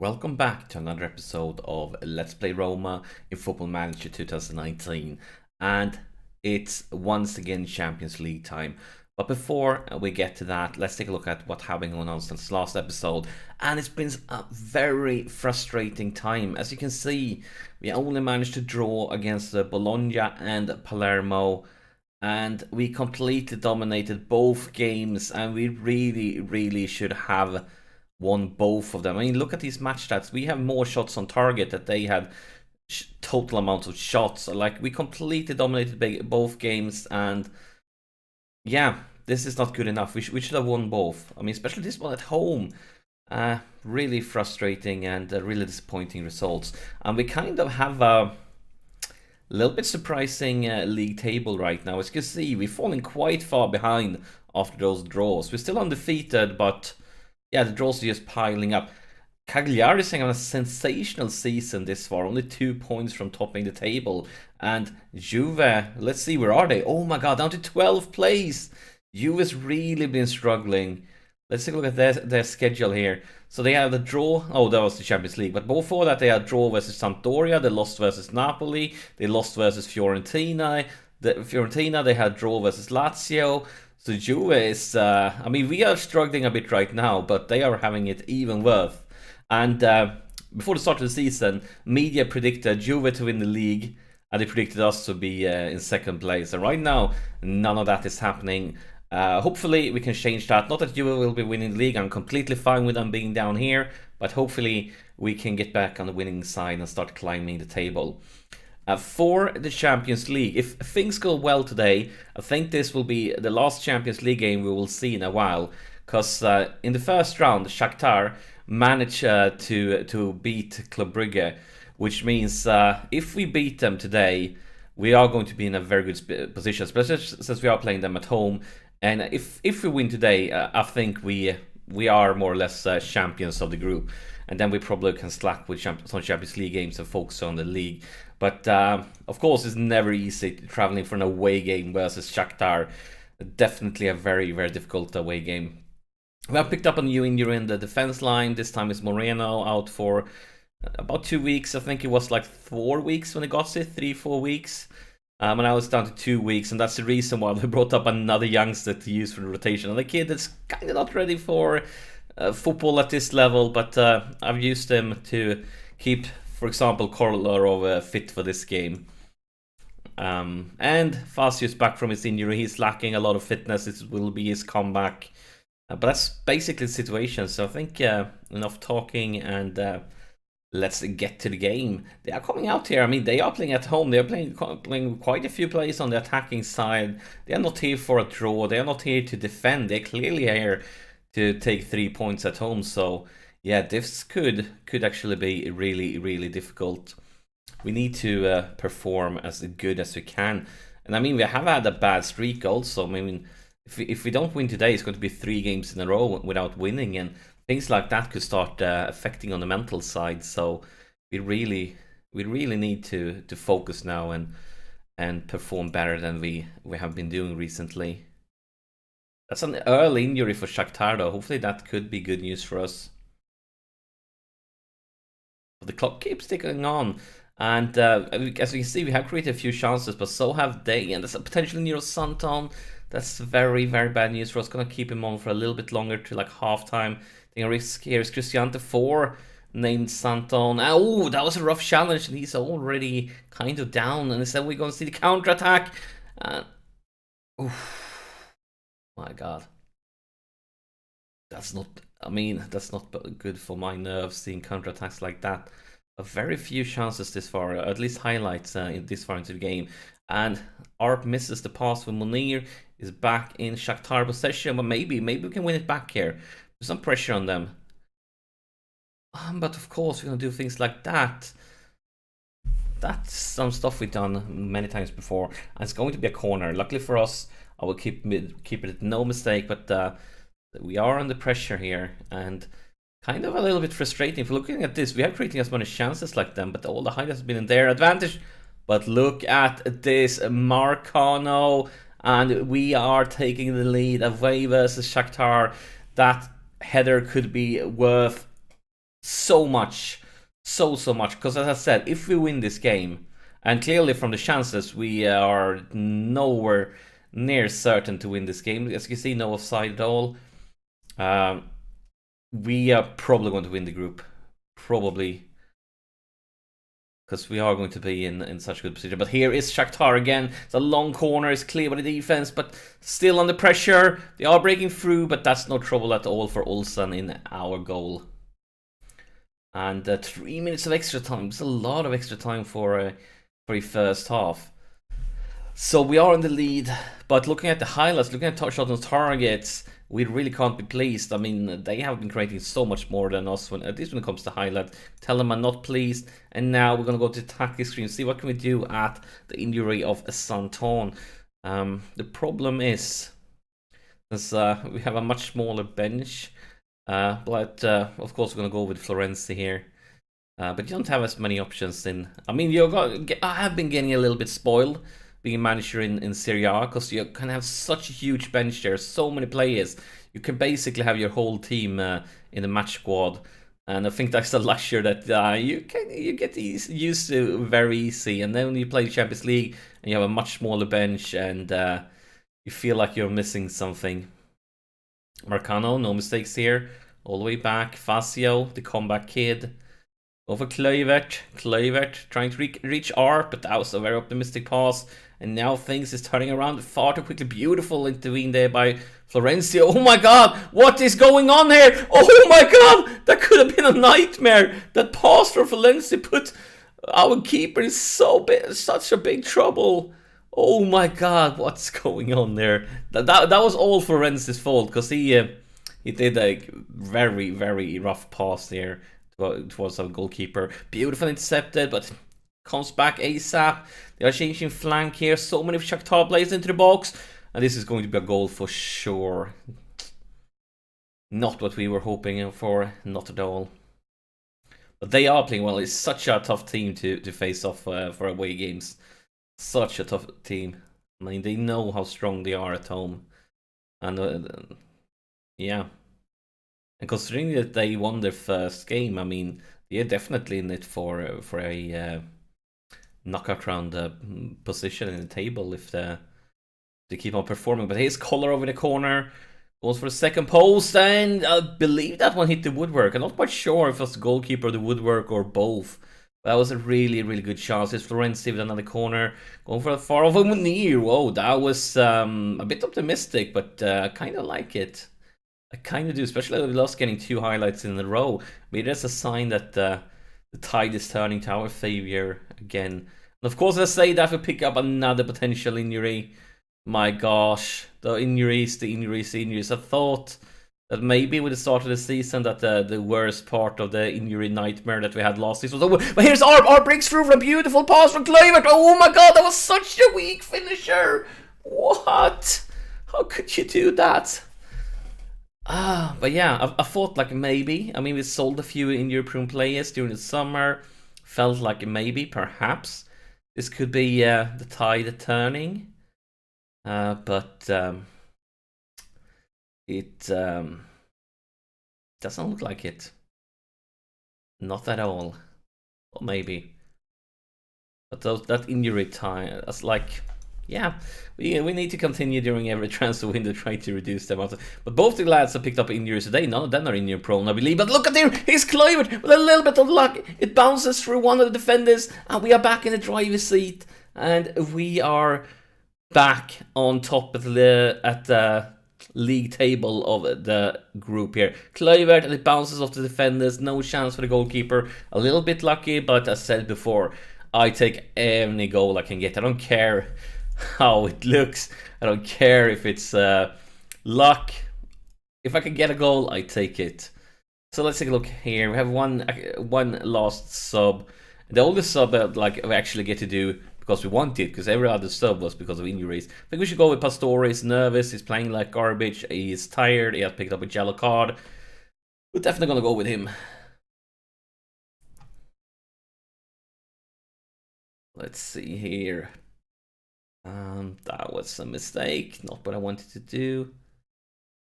Welcome back to another episode of Let's Play Roma in Football Manager 2019, and it's once again Champions League time. But before we get to that, let's take a look at what has been going on since last episode. And it's been a very frustrating time. As you can see, we only managed to draw against Bologna and Palermo, and we completely dominated both games, and we really should have won both of them. I mean, look at these match stats. We have more shots on target that they had total amounts of shots. Like, we completely dominated both games, and yeah, this is not good enough. We should have won both. I mean, especially this one at home. Really frustrating and really disappointing results. And we kind of have a little bit surprising league table right now. As you can see, we're falling quite far behind after those draws. We're still undefeated, but yeah, the draws are just piling up. Cagliari is having a sensational season this far, only 2 points from topping the table. And Juve, let's see, where are they? Oh my god, down to 12th place. Juve's really been struggling. Let's take a look at their schedule here. So they have the draw. Oh, that was the Champions League. But before that, they had draw versus Sampdoria. They lost versus Napoli. They lost versus Fiorentina. They had draw versus Lazio. So Juve is, I mean, we are struggling a bit right now, but they are having it even worse. And before the start of the season, media predicted Juve to win the league, and they predicted us to be in second place. And right now, none of that is happening. Hopefully, we can change that. Not that Juve will be winning the league. I'm completely fine with them being down here, but hopefully, we can get back on the winning side and start climbing the table. For the Champions League, if things go well today, I think this will be the last Champions League game we will see in a while. Because in the first round, Shakhtar managed to beat Club Brugge, which means if we beat them today, we are going to be in a very good position, especially since we are playing them at home. And if we win today, I think we are more or less champions of the group. And then we probably can slack with some Champions League games and focus on the league. But of course, it's never easy traveling for an away game versus Shakhtar. Definitely a very difficult away game. We have picked up a new injury in the defense line. This time it's Moreno out for about 2 weeks. I think it was like 4 weeks when he got it, 3-4 weeks. And now it's down to 2 weeks, and that's the reason why we brought up another youngster to use for the rotation. And the kid that's kind of not ready for football at this level, but I've used him to keep, for example, Kolarov fit for this game. And Fasius back from his injury. He's lacking a lot of fitness. It will be his comeback. But that's basically the situation. So I think enough talking, and let's get to the game. They are coming out here. I mean, they are playing at home. They are playing quite a few players on the attacking side. They are not here for a draw. They are not here to defend. They're clearly here to take 3 points at home. So yeah, this could actually be really difficult. We need to perform as good as we can. And I mean, we have had a bad streak also. I mean, if we don't win today, it's going to be 3 games in a row without winning, and things like that could start affecting on the mental side. So we really need to focus now and perform better than we have been doing recently. That's an early injury for Shakhtar, though. Hopefully that could be good news for us. But the clock keeps ticking on. And as we can see, we have created a few chances, but so have they. And there's a potential Nero Santon. That's very bad news for us. Gonna keep him on for a little bit longer to like halftime. The risk here is Cristiante 4 named Santon. Oh, that was a rough challenge, and he's already kind of down. And instead we're gonna see the counter attack. My god. That's not good for my nerves, seeing counterattacks like that. Very few chances this far, at least highlights this far into the game. And Arp misses the pass when Munir is back in Shakhtar possession, but maybe we can win it back here. There's some pressure on them. But of course, we're going to do things like that. That's some stuff we've done many times before. And it's going to be a corner. Luckily for us, I will keep it no mistake, but we are under pressure here, and kind of a little bit frustrating. If looking at this, we are creating as many chances like them, but all the highlights have been in their advantage. But look at this, Marcano, and we are taking the lead away versus Shakhtar. That header could be worth so much, so much. Because as I said, if we win this game, and clearly from the chances, we are nowhere near certain to win this game. As you can see, no offside at all. We are probably going to win the group. Probably. Because we are going to be in such a good position. But here is Shakhtar again. It's a long corner. It's clear by the defense, but still under pressure. They are breaking through, but that's no trouble at all for Olsen in our goal. And 3 minutes of extra time. It's a lot of extra time for a first half. So we are in the lead, but looking at the highlights, looking at shots on targets, we really can't be pleased. I mean, they have been creating so much more than us, at least when it comes to highlight. Tell them I'm not pleased. And now we're going to go to the tactics screen, see what can we do at the injury of Santon. The problem is, we have a much smaller bench, but of course we're going to go with Florenzi here. But you don't have as many options in. I mean, I have been getting a little bit spoiled being a manager in Serie A, because you can have such a huge bench there, so many players. You can basically have your whole team in the match squad, and I think that's the luxury that you get used to very easy. And then when you play Champions League and you have a much smaller bench, and you feel like you're missing something. Marcano, no mistakes here, all the way back. Fazio, the comeback kid. Over Kluivert. Kluivert trying to reach R, but that was a very optimistic pass. And now things is turning around far too quickly. Beautiful intervene there by Florencio. Oh my god, what is going on here? Oh my god, that could have been a nightmare. That pass from Florencio put our keeper in such a big trouble. Oh my god, what's going on there? That was all Florencio's fault, because he did a very, very rough pass there towards our goalkeeper. Beautiful intercepted, but comes back ASAP. They are changing flank here. So many Shakhtar players into the box, and this is going to be a goal for sure. Not what we were hoping for, not at all. But they are playing well. It's such a tough team to face off for away games. Such a tough team. I mean, they know how strong they are at home, and yeah. And considering that they won their first game, I mean, they're definitely in it for a knockout round position in the table if they keep on performing. But here's Collar over the corner, goes for the second post, and I believe that one hit the woodwork. I'm not quite sure if it was the goalkeeper, the woodwork, or both. But that was a really, really good chance. Here's Florenzi with another corner, going for a far over Munir. Whoa, that was a bit optimistic, but I kind of like it. I kind of do, especially with us getting 2 highlights in a row. Maybe that's a sign that the tide is turning to our favor again. And of course, I say that we pick up another potential injury. My gosh, the injuries. I thought that maybe with the start of the season that the worst part of the injury nightmare that we had last season was over. But here's R breaks through for a beautiful pass from Kluivert. Oh my god, that was such a weak finisher. What? How could you do that? But yeah, I thought like maybe. I mean, we sold a few injury-prone players during the summer. Felt like maybe, perhaps, this could be the tide turning. But it doesn't look like it. Not at all. Or maybe. But that injury time, that's like... Yeah, we need to continue during every transfer window trying to reduce them. But both the lads have picked up injuries today. None of them are injury prone, I believe. But look at there, here's Kluivert with a little bit of luck. It bounces through one of the defenders, and we are back in the driver's seat. And we are back on top at the league table of the group here. Kluivert, and it bounces off the defenders. No chance for the goalkeeper. A little bit lucky, but as said before, I take any goal I can get. I don't care how it looks. I don't care if it's luck. If I can get a goal, I take it. So let's take a look here. We have one last sub. The only sub that we actually get to do because we want it, because every other sub was because of injuries. I think we should go with Pastore. He's nervous. He's playing like garbage. He's tired. He has picked up a yellow card. We're definitely gonna go with him. Let's see here. That was a mistake. Not what I wanted to do.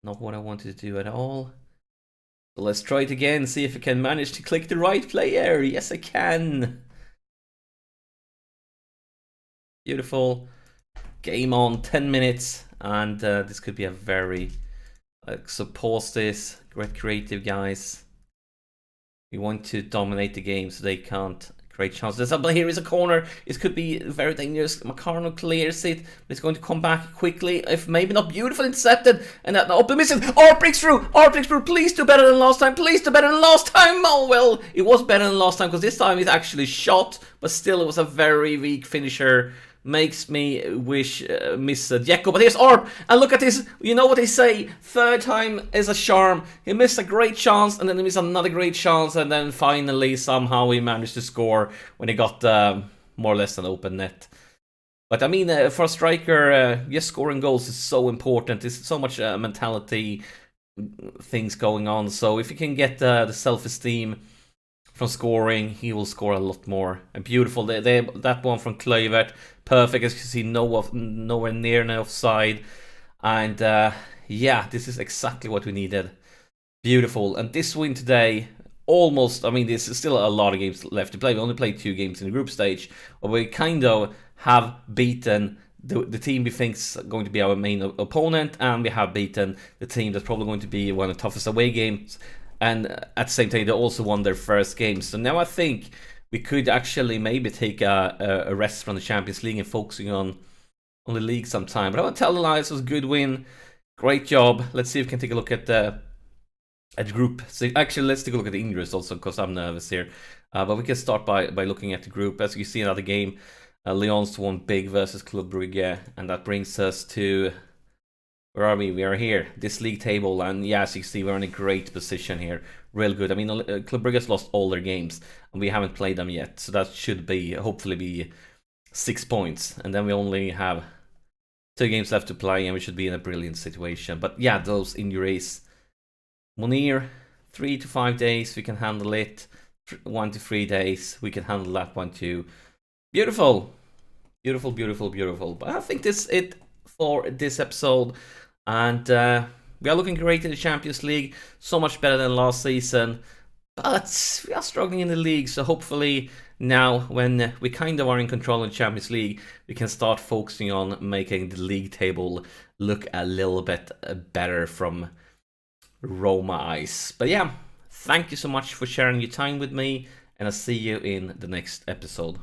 Not what I wanted to do at all. So let's try it again, see if I can manage to click the right player. Yes, I can. Beautiful. Game on, 10 minutes. And this could be a very... so pause this. Great creative, guys. We want to dominate the game so they can't create chances. But here is a corner. It could be very dangerous. Macarno clears it, but it's going to come back quickly. If maybe not beautiful, intercepted. And that open missing. Art breaks through. Art breaks through. Please do better than last time. Please do better than last time. Oh, well, it was better than last time because this time it actually shot. But still, it was a very weak finisher. Makes me wish miss Dzeko. But here's Arp, and look at this. You know what they say, third time is a charm. He missed a great chance, and then he missed another great chance, and then finally somehow he managed to score when he got more or less an open net. But I mean, for a striker, yes, scoring goals is so important. There's so much mentality things going on. So if you can get the self-esteem from scoring, he will score a lot more. And beautiful, that one from Kluivert, perfect, as you see, nowhere near an offside. And yeah, this is exactly what we needed. Beautiful. And this win today, almost, I mean, there's still a lot of games left to play. We only played 2 games in the group stage, but we kind of have beaten the team we think is going to be our main opponent, and we have beaten the team that's probably going to be one of the toughest away games. And at the same time, they also won their first game. So now I think we could actually maybe take a rest from the Champions League and focusing on the league sometime. But I want to tell the lies, it was a good win. Great job. Let's see if we can take a look at the group. So actually, let's take a look at the injuries also, because I'm nervous here. But we can start by looking at the group. As you see, another game. Lyon's won big versus Club Brugge. And that brings us to... Where are we? We are here, this league table, and yeah, as you can see, we're in a great position here. Real good. I mean, Club Brugge has lost all their games, and we haven't played them yet, so that should be, hopefully be 6 points. And then we only have 2 games left to play, and we should be in a brilliant situation. But yeah, those injuries. Munir, 3 to 5 days, we can handle it. 1 to 3 days, we can handle that one too. Beautiful. Beautiful, beautiful, beautiful. But I think this is it for this episode. And we are looking great in the Champions League, so much better than last season. But we are struggling in the league, so hopefully now, when we kind of are in control of the Champions League, we can start focusing on making the league table look a little bit better from Roma eyes. But yeah, thank you so much for sharing your time with me, and I'll see you in the next episode.